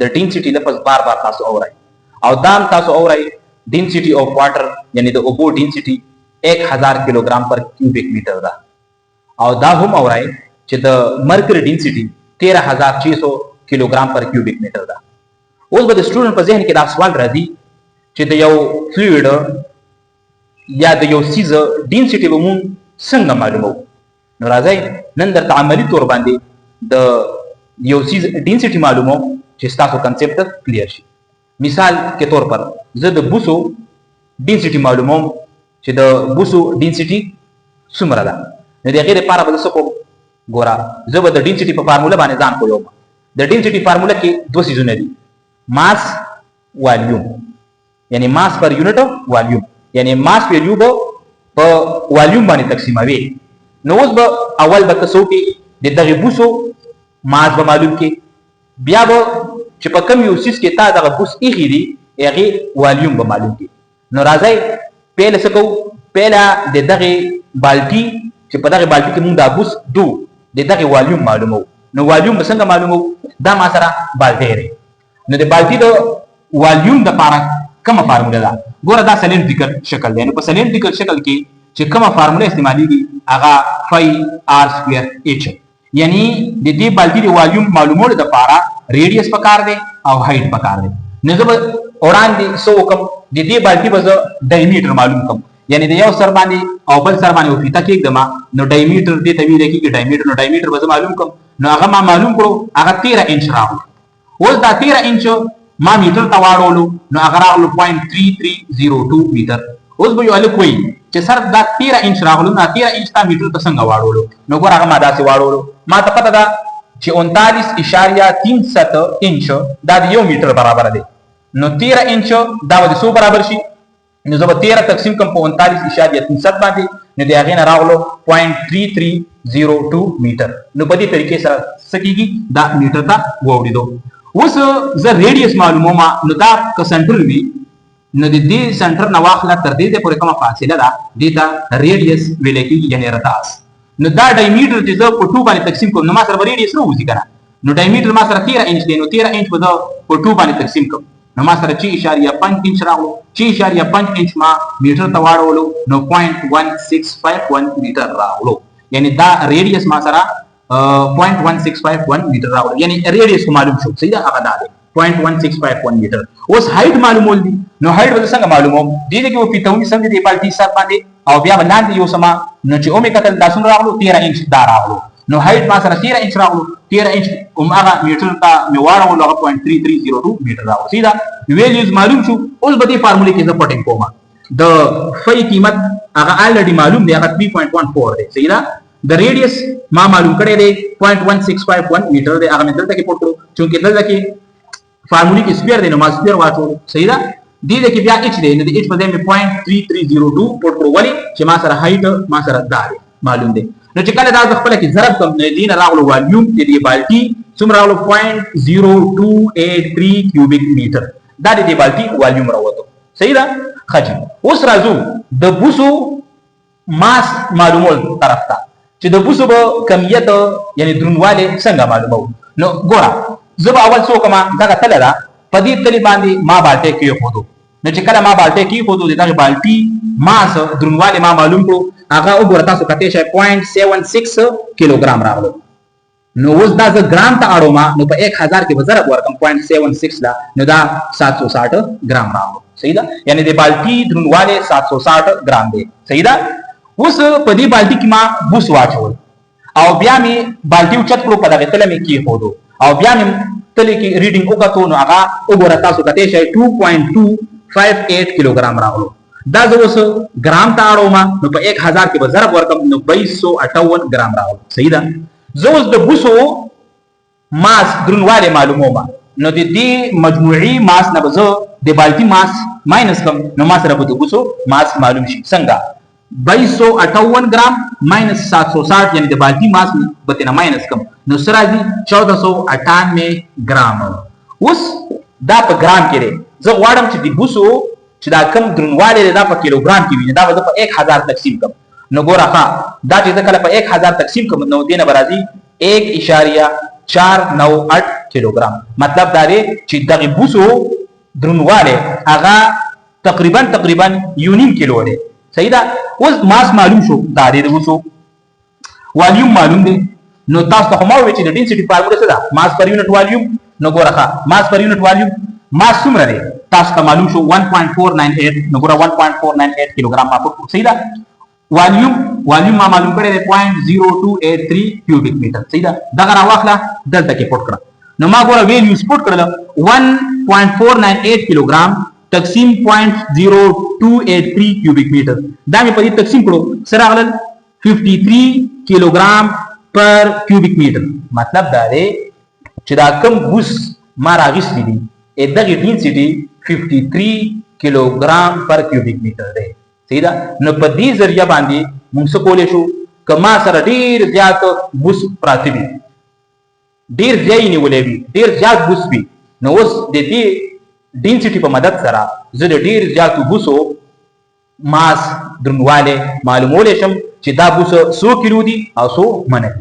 د ډینسټي لفظ بار بار تاسو اورئ او دام تاسو اورئ ډینسټي اف واټر یعنی د اوبو ډینسټي 1000 کیلوګرام پر کیوبیک میټر ده او دا هم اورئ چې د مرکری ډینسټي 13600 کیلوګرام پر کیوبیک میټر ده. اوس به د سټوډنټ په ذهن کې دا سوال راځي چې د یو فلویډ یا د یو سیز ډینسټي به مونږ څنګه معلومو؟ نو راځئ نن درته عملي تور باندې د یو سیز ډینسټي معلومو چې ستاسو کنسپټ کلیر شي. مثال کے طور پر زه د بوسو ډینسټي معلوموم چې د بوسو ډینسټي څومره ده. نو د هغې لپاره به زه څه کوم؟ ګوره زه به د ډینسټي په فارموله باندې ځان پوهوم. د ډینسټي فارموله کې دوه څیزونه دي، ماس والیوم، یعنی ماس پر یونټ والیوم، یعنی ماس ویلیو به په والیوم باندې تقسیموي. نو اوس به اول به تاسو کې د دغه بوسو ماس به معلوم کې، بیا به چې په کوم یو سیس کې تا دغه بوس ایښي دي هغې والیوم به معلوم کې. نو راځئ پهله څه کوو؟ پهله د دغې بالټي چې په دغې بالټي کې مونږ دا بوس دو د دغې والیوم معلومو. نو والیوم به څنګه معلومو؟ دا ما سره بالټی دی. نو د بالټي د والیوم دپاره کومه فارموله ده؟ ګوره دا سلینډریکل شکل دی. نو په سلینډریکل شکل کې چې کومه فارموله استعمالیږي هغه فای آر سکویر ایچ، یعنی د دې بالټي د والیوم معلومولو دپاره ریډیس پکار دی او هایټ پکار دی. نو زه به وړاندې څه وکړم؟ د دې بالټي به زه ډایمیټر معلوم کړم، یعنی د یو سر باندې او بل سر باندې وفیته کېږدم. نو ډایمیټر دې ته ویل کېږي ډایمیټر. نو ډایمیټر به زه معلوم کړم. نو هغه ما معلوم کړو، هغه 13 انچ راغلو. اوس دا 13 انچ ما میټر ته واړولو، نو هغه راغلو 0.3302 میټر. اوس به یو هلک وایي چې سر دا 13 انچ راغلو، نو 13 انچ تا میټر ته څنګه واړولو؟ نو ګوره هغه ما داسې واړولو. ما ته پته ده چې 39.37 انچ دا د یو میټر برابر دی. نو 13 انچ دا به د څو برابر شي؟ نو زه به 13 تقسیم کړم په 39.63 باندې، نو د هغې نه راغلو 0.3302 میټر. نو په دې طریقې سره څه کېږي؟ دا میټر ته واوړېدو. اوس زه ریډیس معلوموم. نو دا که سنټر وي نو د دې سنټر نه واخله تر دې پورې کومه فاصله ده دې ته ریډیس ویلی کېږي، یعنې رتاس. نو دا ډایمیټر چې زه په 2 باندې تقسیم کوم نو ما سره به ریډیس نه وځي که نه. نو ډایمیټر ما سره 13 انچ دی، نو 13 انچ به زه په 2 باندې تقسیم کوم، نو ما سره 6.5 انچ راغلو. 6.5 انچ ما میټر ته واړولو، نو 0.1651 میټر راغلو. یعنی دا ریډیس ما سره 0.1651 میټر راغلو، یعنی ریډیس معلوم شو. صحیح ده؟ هغه دا دی 0.1651 میټر. اوس هایټ معلومول دي. نو هایټ به څنګه معلوموم؟ دې کې به پیتاونی سم دي بالټي سر باندې او بیا لاندې یو سما. نو چې اومې کتل دا څومره راغلو؟ 13 انچ دا راغلو. نو هایټ ما سره 13 انچ راغلو. 13 انچ هغه میټر ته مې واړولو، هغه 0.3302 میټر راغلو. صحیح ده؟ ویلیوز معلوم شو. اوس به دې فارمولې کې زه پټینګ کوم. د فای قیمت هغه الریډي معلوم دی، هغه 3.14 دی. صحیح ده؟ د ریډیس ما معلوم کړی دی 0.1651 میټر دی، هغه مې دلته کې پټ کړو چونکې دلته کې فارمولې کې سپیر دی، نو ما سپیر واچولو. صحیح ده؟ دې کې بیا ایچ دی، نو د ایچ په ځای مې 0.3302 پټ کړو. ولې؟ چې ما سره هایټ ما سره دا دی معلوم دی. نو چې کله دا زه خپله کې ضرب کړم نو دې نه راغلو والیوم د دې بالټي څومره راغلو؟ 0.0283 کیوبیک میټر. دا د دې بالټي والیوم راووتو. صحیح ده؟ ښه جي. اوس راځو د بوسو ماس معلومول طرف ته، چې د بوسو به کمیت یعنی درونوالی څنګه معلومو؟ نو ګوره زه به اول څه وکړم؟ دغه تله ده، په دې تلې باندې ما بالټی کېښودو. نو چې کله ما بالټی کېښودو د دغې بالټي ماس درونوالی ما معلوم کړو، هغه وګوره تاسو کتی شئ 0.76 کیلوګرام راغلو. نو اوس دا زه ګرام ته اړوم، نو په 1000 کې به ضرب ورکړم 0.76 لا، نو دا 760 ګرام راغلو. صحیح ده؟ یعنی د بالټي درونوالی 760 ګرام دی. صحیح ده؟ اوس په دې بالټي کې ما بوس واچول او بیا مې بالټي اوچت کړو، په دغې تله مې کېښودو او بیا مې تلې کې ریډینګ وکتو. نو هغه وګوره تاسو کتی شئ 2.258 کیلوګرام راغلو. دا زه اوس ګرام ته اړوم، نو په 1000 کې به ضرب ورکړم، نو 2258 ګرام راغلو. صحیح ده؟ زه اوس د بوسو ماس درونوالی معلوموم، نو د دې مجموعي ماس نه به زه د بالټي ماس ماینس کړم، نو ما سره به د بوسو ماس معلوم شي. څنګه؟ 2258 ګرام ماینس 760، یعنی د بالټي ماس به ترې نه ماینس کړم، نو څه راځي؟ 1498 ګرام. اوس دا په ګرام کې دی. زه غواړم چې د بوسو چې دا کم درونوالی دی دا په کیلوګرام کې وي، دا به زه په 1000 تقسیم کړم. نو ګوره ښه دا چې زه کله په 1000 تقسیم کړم نو دې نه به راځي 1.498 کیلوګرام. مطلب دا دی چې دغه بوسو درنواله هغه تقریبا 1.5 کیلو دی. صحیح ده. اوس ماس معلوم شو، دا دی بوسو والیوم معلوم دی. نو تاسو ته مو وی چې د ډینسټي فارموله څه ده؟ ماس پر یونټ والیوم. نو ګورخه ماس پر یونټ والیوم ماس څومره دی تاسو ته معلوم شو 1.498. نو ګوره 1.498 کیلوګرام ما پټ. صحیح ده. والیوم ما معلوم کړی دی 0.0283 کیوبیک میټر. صحیح ده. دغه راواخله دلته کې پټ کړه. نو ما ګوره ویلیوز پټ کړل 1.498 کیلوګرام تقسیم 0.0283 کیوبیک میټر. دا مې په دې تقسیم کړو سره غلل 53 کیلوګرام پر کیوبیک میټر. مطلب دا دی چې دا کم بوس ما راغیستې دي دغه ډینسټي 53 کیلوګرام پر کیوبیک میټر دی. صحیح ده. نو په دې ذریعہ باندې موږ څه کولی شو که ما سره ډیر زیات بوس پراته وي، ډیر ځای نیولې وي، ډیر زیات بوس وي، نو اوس د دې ډینسټي په مدد سره زه د ډیر زیاتو بوسو ماس درنواله معلومولی شم چې دا بوس 100 کیلو دي او 100 منه دي.